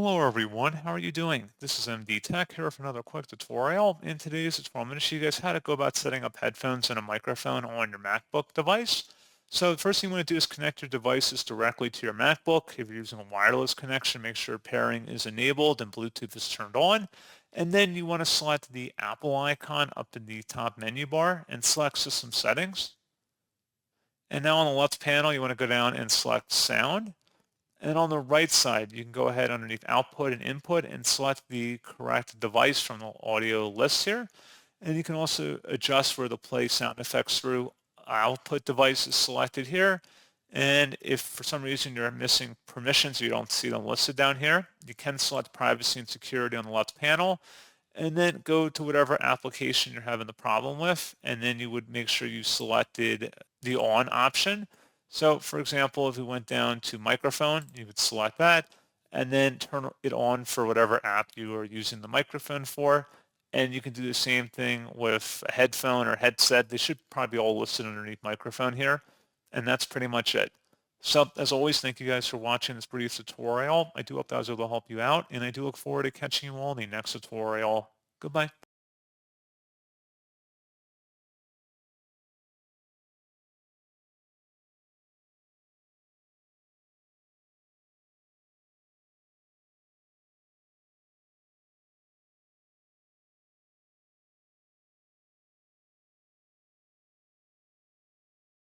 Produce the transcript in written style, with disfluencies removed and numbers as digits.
Hello everyone, how are you doing? This is MD Tech here for another quick tutorial. In today's tutorial, I'm going to show you guys how to go about setting up headphones and a microphone on your MacBook device. So the first thing you want to do is connect your devices directly to your MacBook. If you're using a wireless connection, make sure pairing is enabled and Bluetooth is turned on. And then you want to select the Apple icon up in the top menu bar and select System Settings. And now on the left panel, you want to go down and select Sound. And on the right side, you can go ahead underneath output and input and select the correct device from the audio list here. And you can also adjust where the play sound effects through output device is selected here. And if for some reason you're missing permissions, you don't see them listed down here, you can select privacy and security on the left panel and then go to whatever application you're having the problem with. And then you would make sure you selected the on option. So for example, if we went down to microphone, you would select that and then turn it on for whatever app you are using the microphone for. And you can do the same thing with a headphone or headset. They should probably be all listed underneath microphone here. And that's pretty much it. So as always, thank you guys for watching this brief tutorial. I do hope that I was able to help you out, and I do look forward to catching you all in the next tutorial. Goodbye.